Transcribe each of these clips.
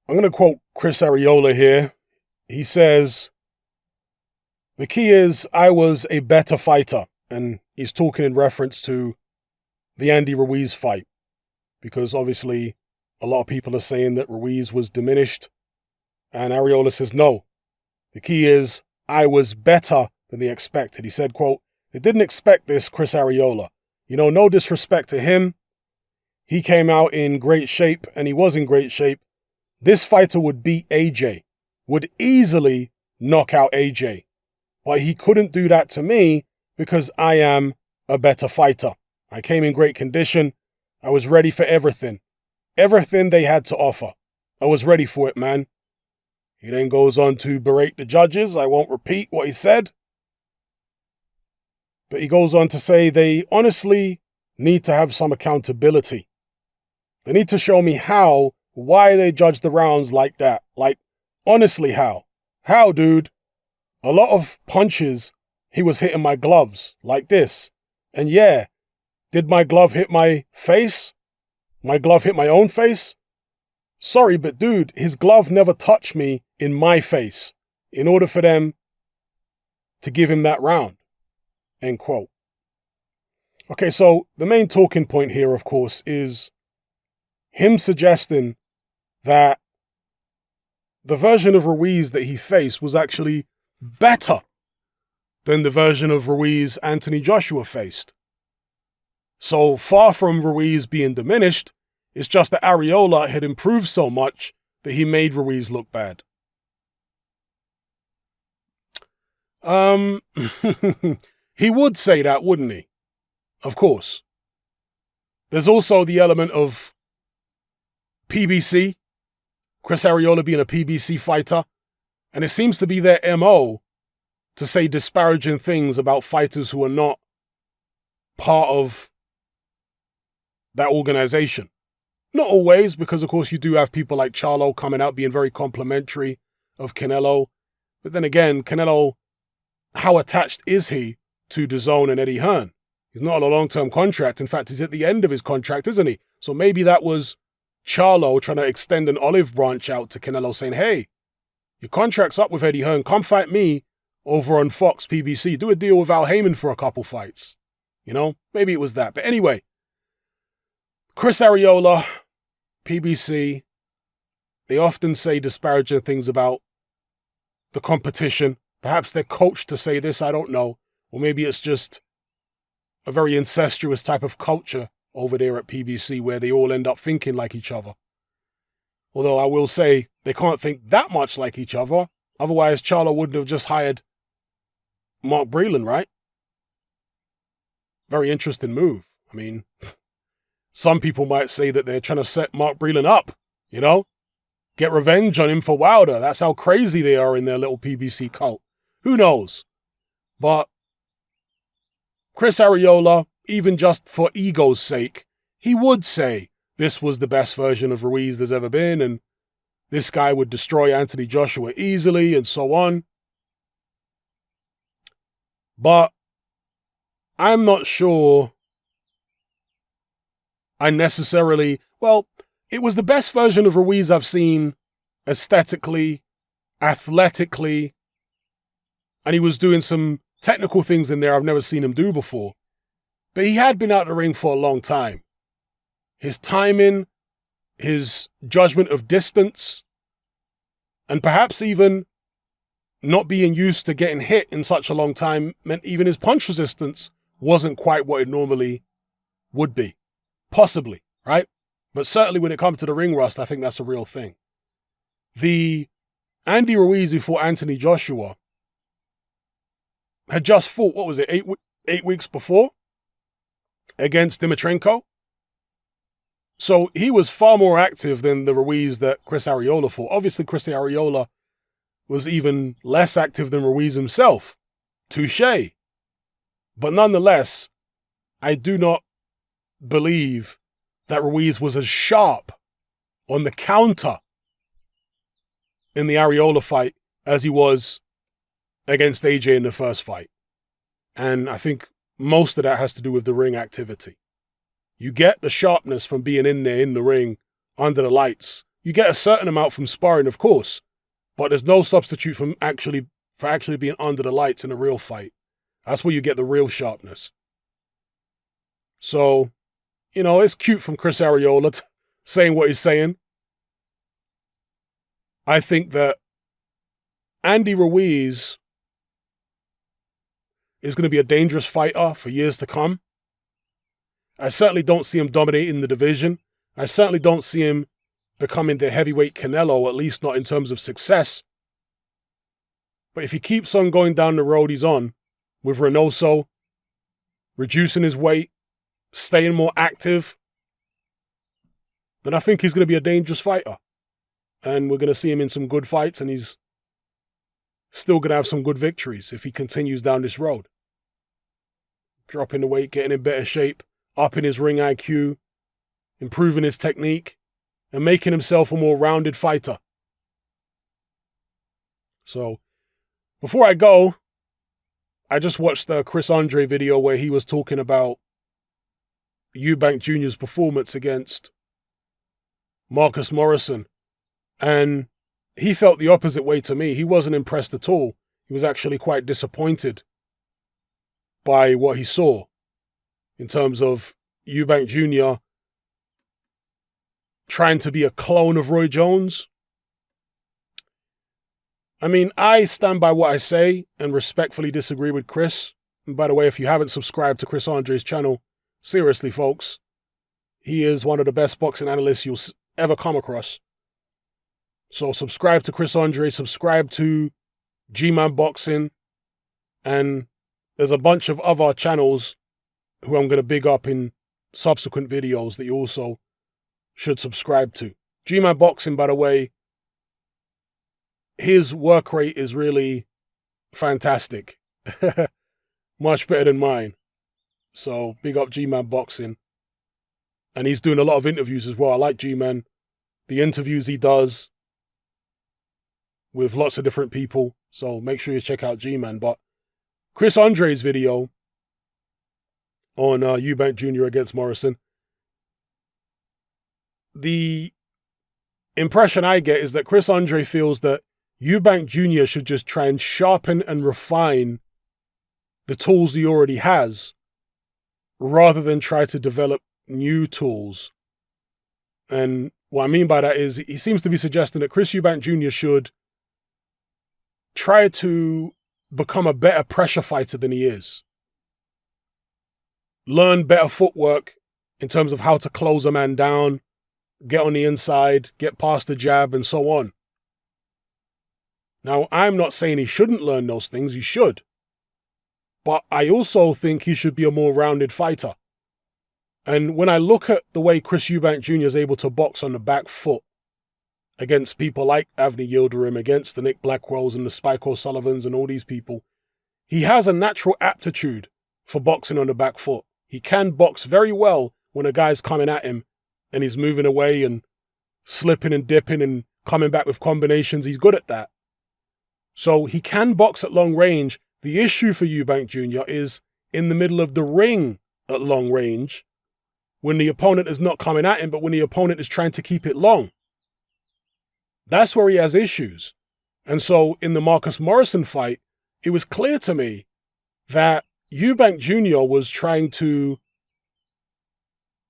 I'm going to quote Chris Arriola here. He says, "The key is I was a better fighter." And he's talking in reference to the Andy Ruiz fight, because obviously a lot of people are saying that Ruiz was diminished. And Arriola says, no, the key is I was better than they expected. He said, quote, "They didn't expect this, Chris Arriola. You know, no disrespect to him. He came out in great shape, and he was in great shape. This fighter would beat AJ, would easily knock out AJ. But he couldn't do that to me because I am a better fighter. I came in great condition. I was ready for everything. Everything they had to offer. I was ready for it, man." He then goes on to berate the judges. I won't repeat what he said. But he goes on to say they honestly need to have some accountability. They need to show me why they judge the rounds like that. Like, honestly, how? How, dude? A lot of punches, he was hitting my gloves like this. And yeah, did my glove hit my face? My glove hit my own face? Sorry, but dude, his glove never touched me in my face in order for them to give him that round. End quote. Okay, so the main talking point here, of course, is him suggesting that the version of Ruiz that he faced was actually better than the version of Ruiz Anthony Joshua faced. So far from Ruiz being diminished, it's just that Arriola had improved so much that he made Ruiz look bad. He would say that, wouldn't he? Of course. There's also the element of PBC, Chris Arriola being a PBC fighter, and it seems to be their MO to say disparaging things about fighters who are not part of that organization. Not always, because of course you do have people like Charlo coming out being very complimentary of Canelo. But then again, Canelo, how attached is he to DAZN and Eddie Hearn? He's not on a long-term contract. In fact, he's at the end of his contract, isn't he? So maybe that was Charlo trying to extend an olive branch out to Canelo saying, hey, your contract's up with Eddie Hearn. Come fight me over on Fox PBC. Do a deal with Al Heyman for a couple fights. You know, maybe it was that. But anyway, Chris Arriola, PBC, they often say disparaging things about the competition. Perhaps they're coached to say this, I don't know. Or maybe it's just a very incestuous type of culture over there at PBC where they all end up thinking like each other. Although I will say they can't think that much like each other. Otherwise, Charlo wouldn't have just hired Mark Breland, right? Very interesting move. I mean, some people might say that they're trying to set Mark Breland up, you know? Get revenge on him for Wilder. That's how crazy they are in their little PBC cult. Who knows? But Chris Arriola, even just for ego's sake, he would say this was the best version of Ruiz there's ever been, and this guy would destroy Anthony Joshua easily, and so on. But I'm not sure I necessarily... Well, it was the best version of Ruiz I've seen aesthetically, athletically, and he was doing some technical things in there I've never seen him do before. But he had been out of the ring for a long time. His timing, his judgment of distance, and perhaps even not being used to getting hit in such a long time meant even his punch resistance wasn't quite what it normally would be. Possibly, right? But certainly when it comes to the ring rust, I think that's a real thing. The Andy Ruiz who fought Anthony Joshua had just fought, what was it, 8 weeks before against Dimitrenko. So he was far more active than the Ruiz that Chris Arriola fought. Obviously, Chris Arriola was even less active than Ruiz himself. Touché. But nonetheless, I do not believe that Ruiz was as sharp on the counter in the Arriola fight as he was against AJ in the first fight. And I think most of that has to do with the ring activity. You get the sharpness from being in there in the ring under the lights. You get a certain amount from sparring, of course, but there's no substitute for actually being under the lights in a real fight. That's where you get the real sharpness. So, it's cute from Chris Arriola saying what he's saying. I think that Andy Ruiz is going to be a dangerous fighter for years to come. I certainly don't see him dominating the division. I certainly don't see him becoming the heavyweight Canelo, at least not in terms of success. But if he keeps on going down the road he's on, with Reynoso, reducing his weight, staying more active, then I think he's going to be a dangerous fighter. And we're going to see him in some good fights, and he's still going to have some good victories if he continues down this road. Dropping the weight, getting in better shape, upping his ring IQ, improving his technique, and making himself a more rounded fighter. So, before I go, I just watched the Chris Andre video where he was talking about Eubank Jr.'s performance against Marcus Morrison. And he felt the opposite way to me. He wasn't impressed at all. He was actually quite disappointed by what he saw in terms of Eubank Jr. trying to be a clone of Roy Jones. I mean, I stand by what I say and respectfully disagree with Chris. And by the way, if you haven't subscribed to Chris Andre's channel, seriously, folks, he is one of the best boxing analysts you'll ever come across. So subscribe to Chris Andre, subscribe to G-Man Boxing, and there's a bunch of other channels who I'm going to big up in subsequent videos that you also should subscribe to. G-Man Boxing, by the way, his work rate is really fantastic. Much better than mine. So big up G-Man Boxing. And he's doing a lot of interviews as well. I like G-Man. The interviews he does with lots of different people. So make sure you check out G-Man. But Chris Andre's video on Eubank Jr. against Morrison, the impression I get is that Chris Andre feels that Eubank Jr. should just try and sharpen and refine the tools he already has, rather than try to develop new tools. And what I mean by that is he seems to be suggesting that Chris Eubank Jr. should try to become a better pressure fighter than he is. Learn better footwork in terms of how to close a man down, get on the inside, get past the jab, and so on. Now, I'm not saying he shouldn't learn those things, he should. But I also think he should be a more rounded fighter. And when I look at the way Chris Eubank Jr. is able to box on the back foot against people like Avni Yildirim, against the Nick Blackwells and the Spike O'Sullivans and all these people, he has a natural aptitude for boxing on the back foot. He can box very well when a guy's coming at him and he's moving away and slipping and dipping and coming back with combinations. He's good at that. So he can box at long range. The issue for Eubank Jr. is in the middle of the ring at long range, when the opponent is not coming at him, but when the opponent is trying to keep it long. That's where he has issues. And so in the Marcus Morrison fight, it was clear to me that Eubank Jr. was trying to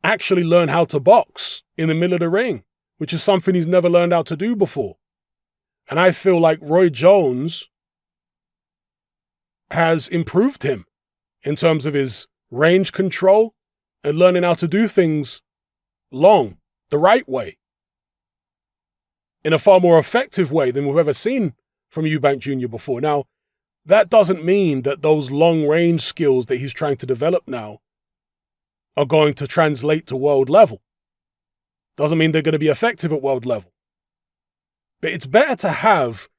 actually learn how to box in the middle of the ring, which is something he's never learned how to do before. And I feel like Roy Jones has improved him in terms of his range control and learning how to do things long, the right way, in a far more effective way than we've ever seen from Eubank Jr. before. Now, that doesn't mean that those long-range skills that he's trying to develop now are going to translate to world level. Doesn't mean they're going to be effective at world level. But it's better to have,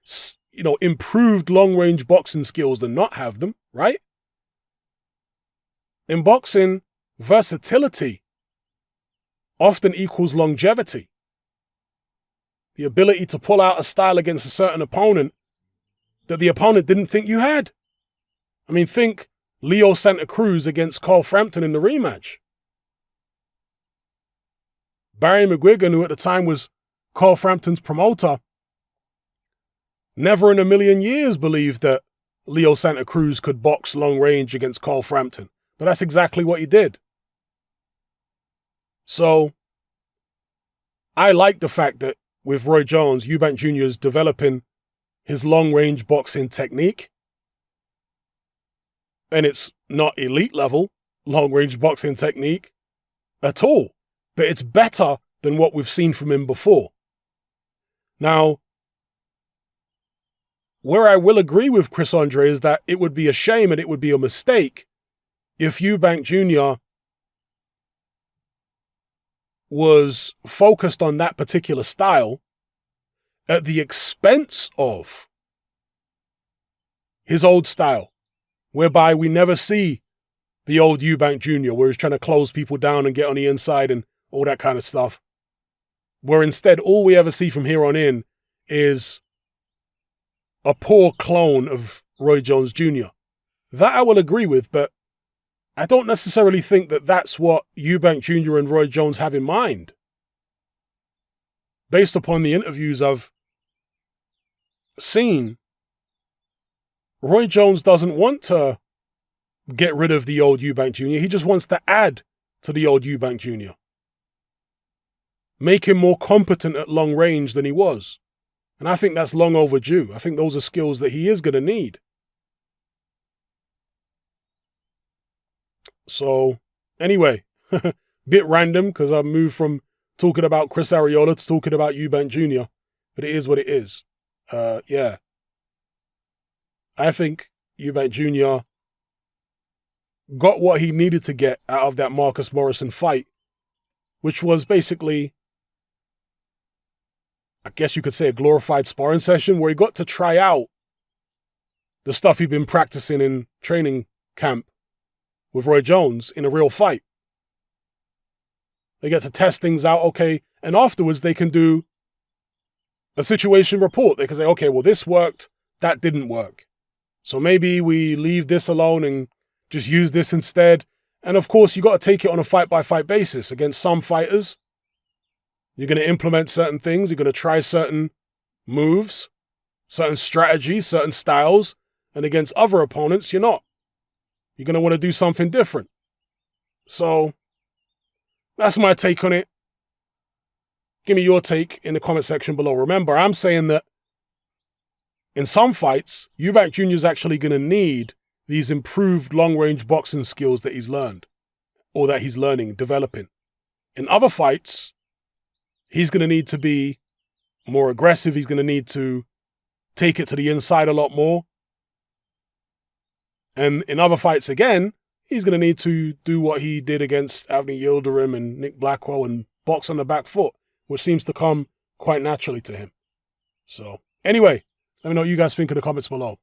improved long-range boxing skills than not have them, right? In boxing, versatility often equals longevity. The ability to pull out a style against a certain opponent that the opponent didn't think you had. I mean, think Leo Santa Cruz against Carl Frampton in the rematch. Barry McGuigan, who at the time was Carl Frampton's promoter, never in a million years believed that Leo Santa Cruz could box long range against Carl Frampton. But that's exactly what he did. So I like the fact that with Roy Jones, Eubank Jr. is developing his long-range boxing technique. And it's not elite level long-range boxing technique at all. But it's better than what we've seen from him before. Now, where I will agree with Chris Andre is that it would be a shame and it would be a mistake if Eubank Jr. was focused on that particular style at the expense of his old style, whereby we never see the old Eubank Jr., where he's trying to close people down and get on the inside and all that kind of stuff. Where instead, all we ever see from here on in is a poor clone of Roy Jones Jr. That I will agree with, but I don't necessarily think that that's what Eubank Jr. and Roy Jones have in mind. Based upon the interviews I've seen, Roy Jones doesn't want to get rid of the old Eubank Jr. He just wants to add to the old Eubank Jr. Make him more competent at long range than he was. And I think that's long overdue. I think those are skills that he is going to need. So, anyway, bit random because I moved from talking about Chris Arriola to talking about Eubank Jr. But it is what it is. Yeah. I think Eubank Jr. got what he needed to get out of that Marcus Morrison fight, which was basically, I guess you could say, a glorified sparring session where he got to try out the stuff he'd been practicing in training camp with Roy Jones in a real fight. They get to test things out, okay, and afterwards they can do a situation report. They can say, okay, well, this worked, that didn't work. So maybe we leave this alone and just use this instead. And of course, you got to take it on a fight-by-fight basis. Against some fighters, you're going to implement certain things. You're going to try certain moves, certain strategies, certain styles. And against other opponents, you're not. You're going to want to do something different. So that's my take on it. Give me your take in the comment section below. Remember, I'm saying that in some fights, Eubank Jr. is actually going to need these improved long-range boxing skills that he's learned or that he's learning, developing. In other fights, he's going to need to be more aggressive. He's going to need to take it to the inside a lot more. And in other fights, again, he's going to need to do what he did against Avni Yildirim and Nick Blackwell and box on the back foot, which seems to come quite naturally to him. So, anyway, let me know what you guys think in the comments below.